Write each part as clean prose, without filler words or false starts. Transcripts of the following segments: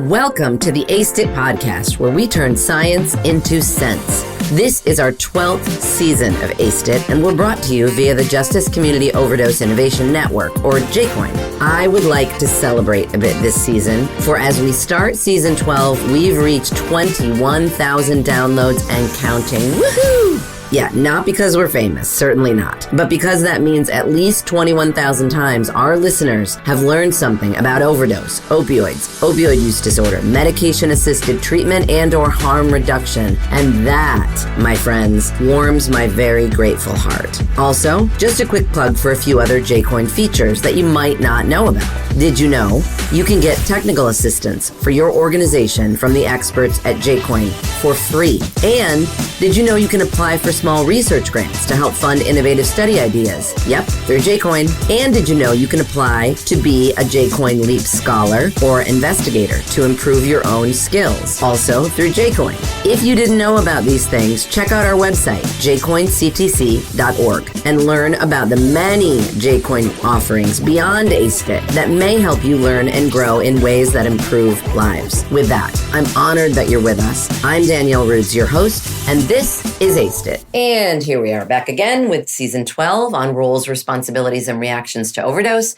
Welcome to the Aced It podcast, where we turn science into sense. This is our 12th season of Aced It, and we're brought to you via the Justice Community Overdose Innovation Network, or JCOIN. I would like to celebrate a bit this season, for as we start season 12, we've reached 21,000 downloads and counting. Woohoo! Yeah, not because we're famous, certainly not, but because that means at least 21,000 times our listeners have learned something about overdose, opioids, opioid use disorder, medication-assisted treatment, and/or harm reduction. And that, my friends, warms my very grateful heart. Also, just a quick plug for a few other JCOIN features that you might not know about. Did you know you can get technical assistance for your organization from the experts at JCOIN for free? And did you know you can apply for small research grants to help fund innovative study ideas? Yep, through JCOIN. And did you know you can apply to be a JCOIN Leap Scholar or investigator to improve your own skills? Also through JCOIN. If you didn't know about these things, check out our website, JCOIN-CTC.org, and learn about the many JCOIN offerings beyond Aced It that may help you learn and grow in ways that improve lives. With that, I'm honored that you're with us. I'm Danielle Rudes, your host, and this is Aced It. And here we are back again with season 12 on roles, responsibilities, and reactions to overdose.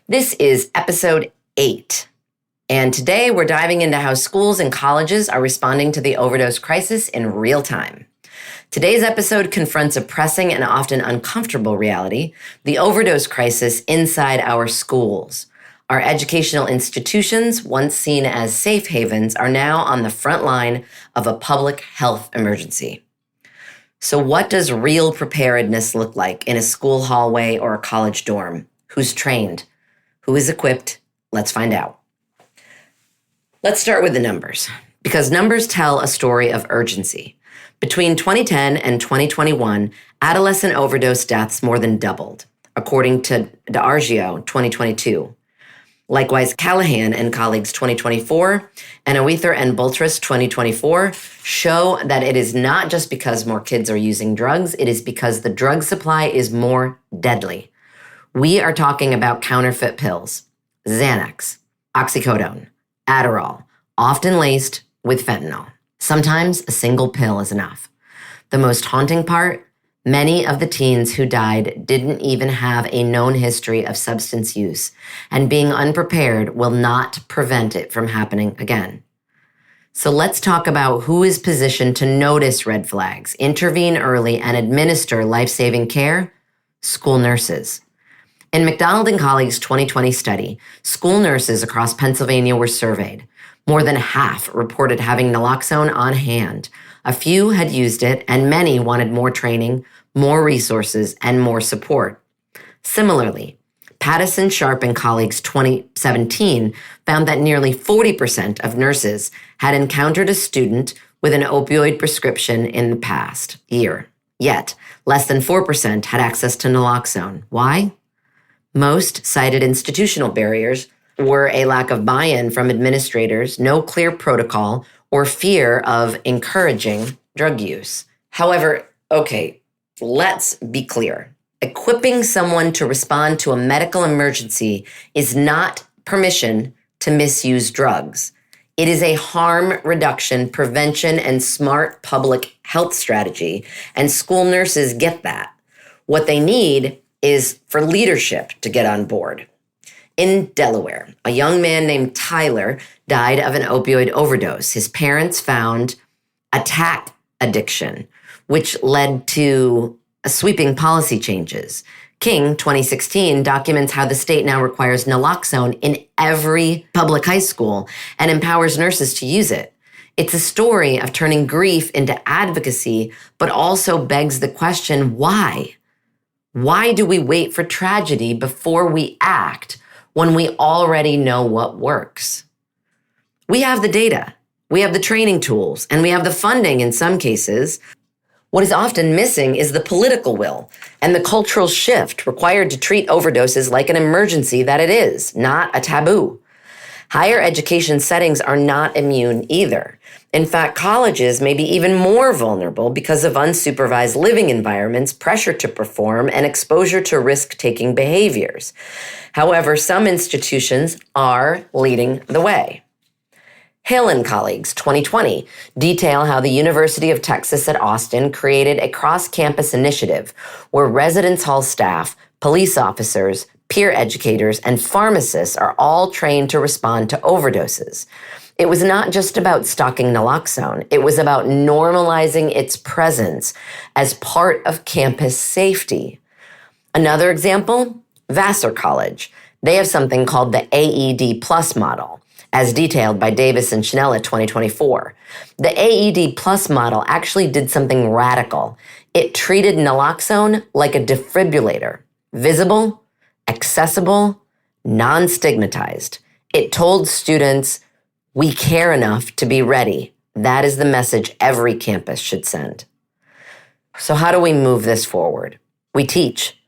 This is episode 8. And today we're diving into how schools and colleges are responding to the overdose crisis in real time. Today's episode confronts a pressing and often uncomfortable reality, the overdose crisis inside our schools. Our educational institutions, once seen as safe havens, are now on the front line of a public health emergency. So what does real preparedness look like in a school hallway or a college dorm? Who's trained? Who is equipped? Let's find out. Let's start with the numbers, because numbers tell a story of urgency. Between 2010 and 2021, adolescent overdose deaths more than doubled, according to D'Argio 2022. Likewise, Callahan and colleagues 2024 and Oether and Bultris 2024 show that it is not just because more kids are using drugs, it is because the drug supply is more deadly. We are talking about counterfeit pills, Xanax, oxycodone, Adderall, often laced with fentanyl. Sometimes a single pill is enough. The most haunting part, many of the teens who died didn't even have a known history of substance use, and being unprepared will not prevent it from happening again. So let's talk about who is positioned to notice red flags, intervene early, and administer life-saving care: school nurses. In McDonald and colleagues' 2020 study, school nurses across Pennsylvania were surveyed. More than half reported having naloxone on hand. A few had used it, and many wanted more training, more resources, and more support. Similarly, Pattison, Sharp, and colleagues' 2017 found that nearly 40% of nurses had encountered a student with an opioid prescription in the past year. Yet, less than 4% had access to naloxone. Why? Most cited institutional barriers were a lack of buy-in from administrators, no clear protocol, or fear of encouraging drug use. However, let's be clear. Equipping someone to respond to a medical emergency is not permission to misuse drugs. It is a harm reduction, prevention, and smart public health strategy, and school nurses get that. What they need is for leadership to get on board. In Delaware, a young man named Tyler died of an opioid overdose. His parents found attack addiction, which led to sweeping policy changes. King, 2016, documents how the state now requires naloxone in every public high school and empowers nurses to use it. It's a story of turning grief into advocacy, but also begs the question, why? Why do we wait for tragedy before we act when we already know what works? We have the data, we have the training tools, and we have the funding in some cases. What is often missing is the political will and the cultural shift required to treat overdoses like an emergency that it is, not a taboo. Higher education settings are not immune either. In fact, colleges may be even more vulnerable because of unsupervised living environments, pressure to perform, and exposure to risk-taking behaviors. However, some institutions are leading the way. Hill and colleagues, 2020, detail how the University of Texas at Austin created a cross-campus initiative where residence hall staff, police officers, peer educators, and pharmacists are all trained to respond to overdoses. It was not just about stocking naloxone. It was about normalizing its presence as part of campus safety. Another example, Vassar College. They have something called the AED Plus model, as detailed by Davis and Schnell at 2024. The AED Plus model actually did something radical. It treated naloxone like a defibrillator, visible, accessible, non-stigmatized. It told students, we care enough to be ready. That is the message every campus should send. So how do we move this forward? We teach.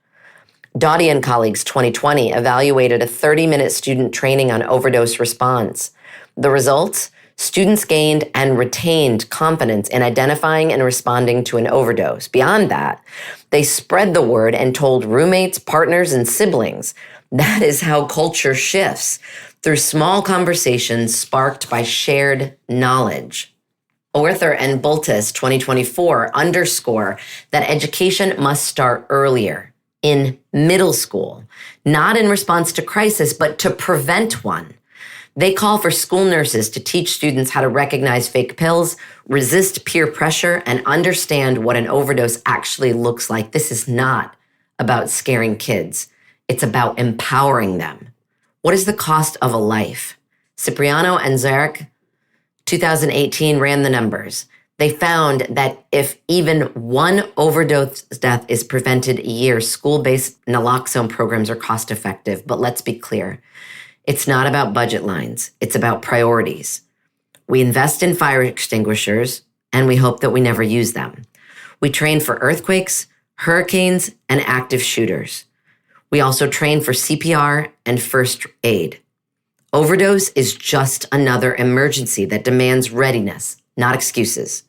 Doughty and colleagues 2020 evaluated a 30-minute student training on overdose response. The results? Students gained and retained confidence in identifying and responding to an overdose. Beyond that, they spread the word and told roommates, partners, and siblings. That is how culture shifts, through small conversations sparked by shared knowledge. Orther and Bultis 2024 underscore that education must start earlier, in middle school, not in response to crisis, but to prevent one. They call for school nurses to teach students how to recognize fake pills, resist peer pressure, and understand what an overdose actually looks like. This is not about scaring kids. It's about empowering them. What is the cost of a life? Cipriano and Zarek, 2018, ran the numbers. They found that if even one overdose death is prevented a year, school-based naloxone programs are cost-effective. But let's be clear. It's not about budget lines. It's about priorities. We invest in fire extinguishers, and we hope that we never use them. We train for earthquakes, hurricanes, and active shooters. We also train for CPR and first aid. Overdose is just another emergency that demands readiness, not excuses.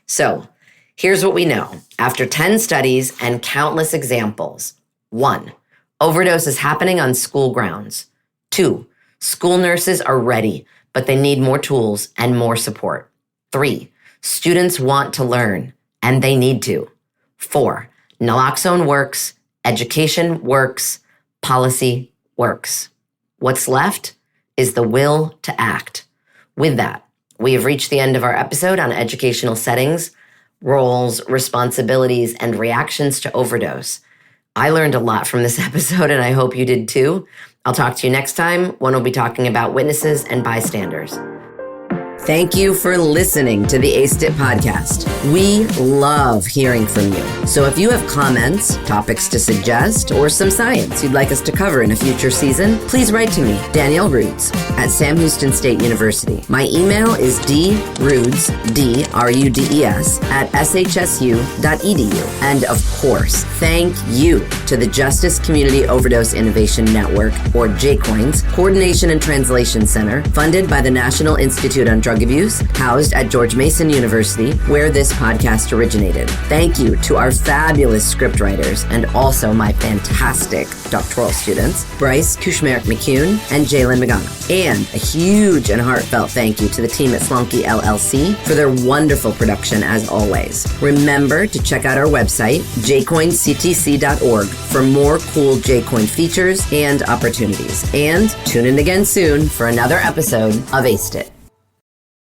So, here's what we know. After 10 studies and countless examples. 1. Overdose is happening on school grounds. 2. School nurses are ready, but they need more tools and more support. 3. Students want to learn, and they need to. 4. Naloxone works, education works, policy works. What's left is the will to act. With that, we have reached the end of our episode on educational settings, roles, responsibilities, and reactions to overdose. I learned a lot from this episode, and I hope you did too. I'll talk to you next time when we'll be talking about witnesses and bystanders. Thank you for listening to the ACE-IT podcast. We love hearing from you. So if you have comments, topics to suggest, or some science you'd like us to cover in a future season, please write to me, Danielle Rudes, at Sam Houston State University. My email is drudes, D-R-U-D-E-S, at shsu.edu. And of course, thank you to the Justice Community Overdose Innovation Network, or JCOIN's Coordination and Translation Center, funded by the National Institute on Drug Abuse, housed at George Mason University, where this podcast originated. Thank you to our fabulous scriptwriters and also my fantastic doctoral students, Bryce Kushmerek-McCune and Jalen Magana. And a huge and heartfelt thank you to the team at Slonky LLC for their wonderful production as always. Remember to check out our website, JCOIN-CTC.org, for more cool JCOIN features and opportunities. And tune in again soon for another episode of ACE-IT.